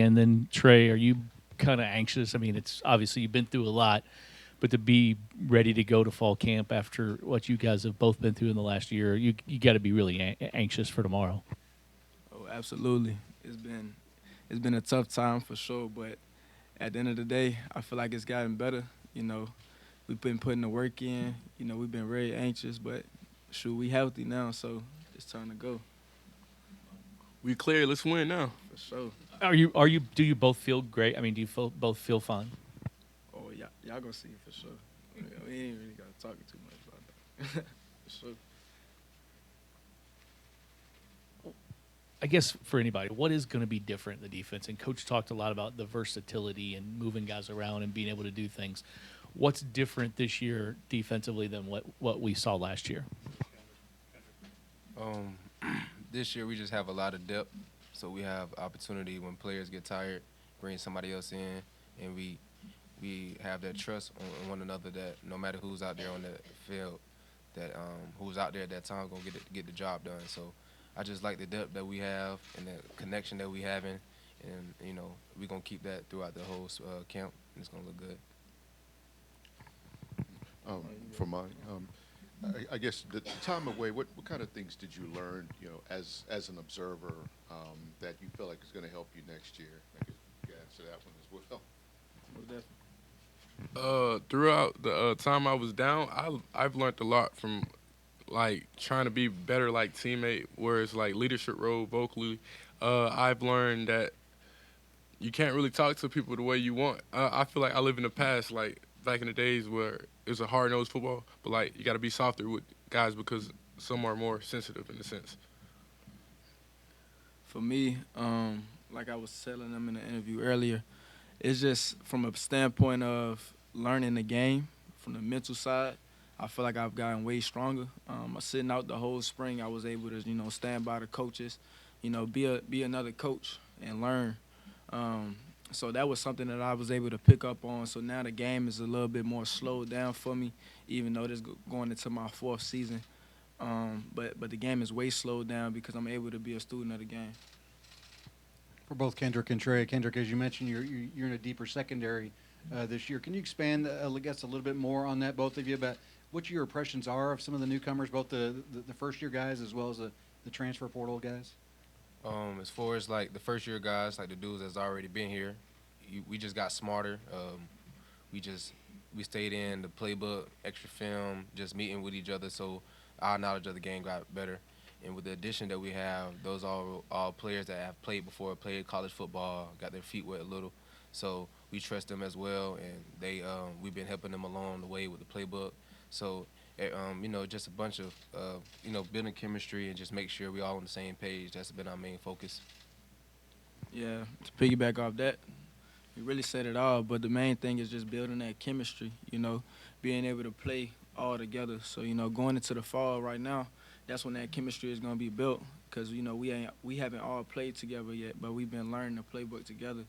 And then Trey, are you kind of anxious? I mean, it's obviously you've been through a lot, but to be ready to go to fall camp after what you guys have both been through in the last year, you got to be really anxious for tomorrow. Oh, absolutely. It's been a tough time for sure, but at the end of the day, I feel like it's gotten better. You know, we've been putting the work in. You know, we've been very anxious, but shoot, we healthy now, so it's time to go We clear. Let's win now. for sure. Are you do you both feel great? I mean, do you both feel fine? Oh, yeah, y'all gonna see for sure. We ain't really gotta talk too much about that. For sure. I guess for anybody, what is going to be different in the defense? And Coach talked a lot about the versatility and moving guys around and being able to do things. What's different this year defensively than what we saw last year? Um, this year we just have a lot of depth, so we have opportunity when players get tired, bring somebody else in, and we have that trust on one another that no matter who's out there on the field, that who's out there at that time gonna get the job done. So I just like the depth that we have and the connection that we having, and we're gonna keep that throughout the whole camp, and it's gonna look good. For mine. I guess the time away, what kind of things did you learn, as an observer, that you feel like is going to help you next year? I guess you can answer that one as well. Most definitely. Throughout the time I was down, I've learned a lot from like trying to be better like teammate, whereas like leadership role vocally. I've learned that you can't really talk to people the way you want. I feel like I live in the past, like back in the days where it was a hard nosed football, but like you got to be softer with guys because some are more sensitive in a sense. For me, like I was telling them in the interview earlier, it's just from a standpoint of learning the game, from the mental side. I feel like I've gotten way stronger. Sitting out the whole spring, I was able to, stand by the coaches, be another coach and learn. Um, so that was something that I was able to pick up on. So now the game is a little bit more slowed down for me, even though this going into my fourth season. But the game is way slowed down because I'm able to be a student of the game. For both Kendrick and Trey. Kendrick, as you mentioned, you're in a deeper secondary this year. Can you expand, I guess, a little bit more on that, both of you, about what your impressions are of some of the newcomers, both the first year guys as well as the transfer portal guys? As far as like the first year guys, like the dudes that's already been here, we just got smarter. We just we stayed in the playbook, extra film, just meeting with each other, so our knowledge of the game got better. And with the addition that we have, those are all players that have played before, played college football, got their feet wet a little. So we trust them as well, and we've been helping them along the way with the playbook. So just a bunch of building chemistry and just make sure we all on the same page. That's been our main focus. Yeah, to piggyback off that, you really said it all. But the main thing is just building that chemistry. Being able to play all together. So going into the fall right now, that's when that chemistry is gonna be built. Cause we haven't all played together yet, but we've been learning the playbook together.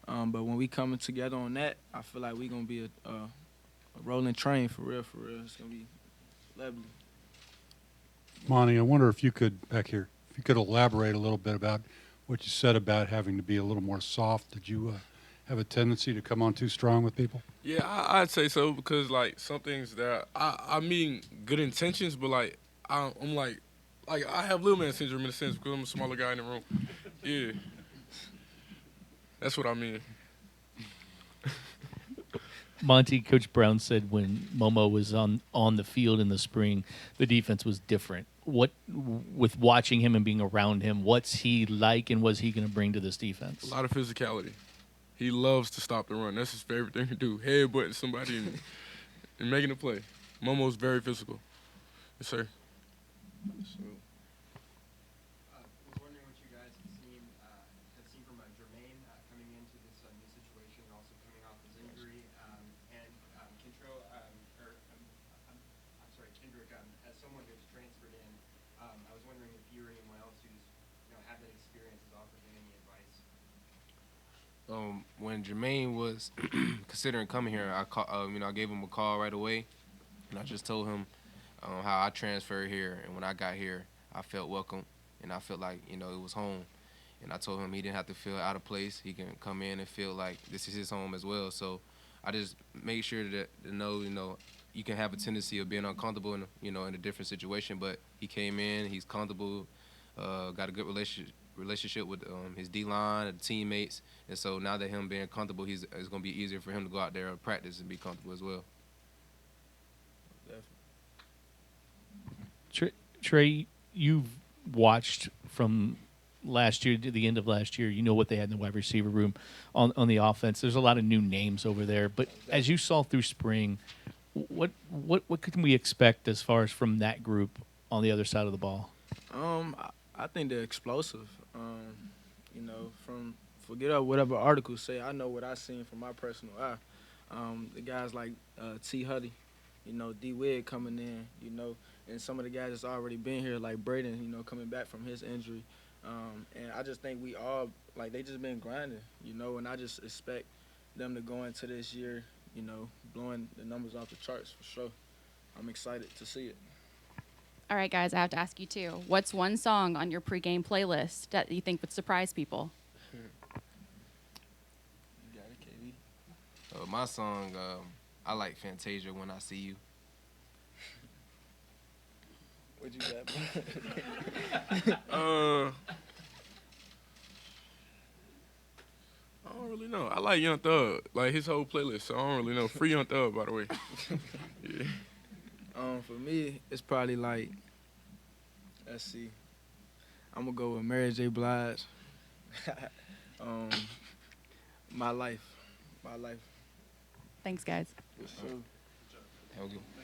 But when we coming together on that, I feel like we gonna be a rolling train for real. For real, it's gonna be lovely. Monty, I wonder if you could, back here, if you could elaborate a little bit about what you said about having to be a little more soft. Did you have a tendency to come on too strong with people? Yeah, I'd say so because like some things that I mean good intentions, but like I'm like I have little man syndrome in a sense because I'm a smaller guy in the room. Yeah, that's what I mean. Monty, Coach Brown said when Momo was on the field in the spring, the defense was different. What with watching him and being around him, what's he like, and what's he going to bring to this A defense? lot of physicality. He loves to stop the run. That's his favorite thing to do. Headbutting somebody and making a play. Momo's very physical. Yes, sir. Was wondering what you guys have seen from Jermaine coming into this new situation, and also coming off his injury, and Kei'Trel, I'm sorry, Kenderick, as someone who's transferred in, I was wondering if you or anyone else who's had that experience has offered him any advice. When Jermaine was considering coming here, I gave him a call right away, and I just told him how I transferred here, and when I got here, I felt welcome, and I felt like it was home. And I told him he didn't have to feel out of place. He can come in and feel like this is his home as well. So I just make sure to know, you can have a tendency of being uncomfortable in a different situation. But he came in, he's comfortable, got a good relationship with his D-line, and teammates. And so now that him being comfortable, it's going to be easier for him to go out there and practice and be comfortable as well. Trey, you've watched from last year to the end of last year. You know what they had in the wide receiver room on the offense. There's a lot of new names over there. But as you saw through spring, what can we expect as far as from that group on the other side of the ball? I think they're explosive. From forget about whatever articles say. I know what I seen from my personal eye. The guys like T. Huddy, D. Wig coming in, and some of the guys that's already been here, like Braden, coming back from his injury. And I just think we all, they just been grinding, and I just expect them to go into this year, blowing the numbers off the charts for sure. I'm excited to see it. All right, guys, I have to ask you too. What's one song on your pregame playlist that you think would surprise people? You got it, KB? My song, I like Fantasia, When I See You. What you got, I don't really know. I like Young Thug, like his whole playlist. So I don't really know. Free Young Thug, by the way. Yeah. For me, it's probably let's see. I'm gonna go with Mary J. Blige. My life. Thanks, guys. For sure. Have a good one.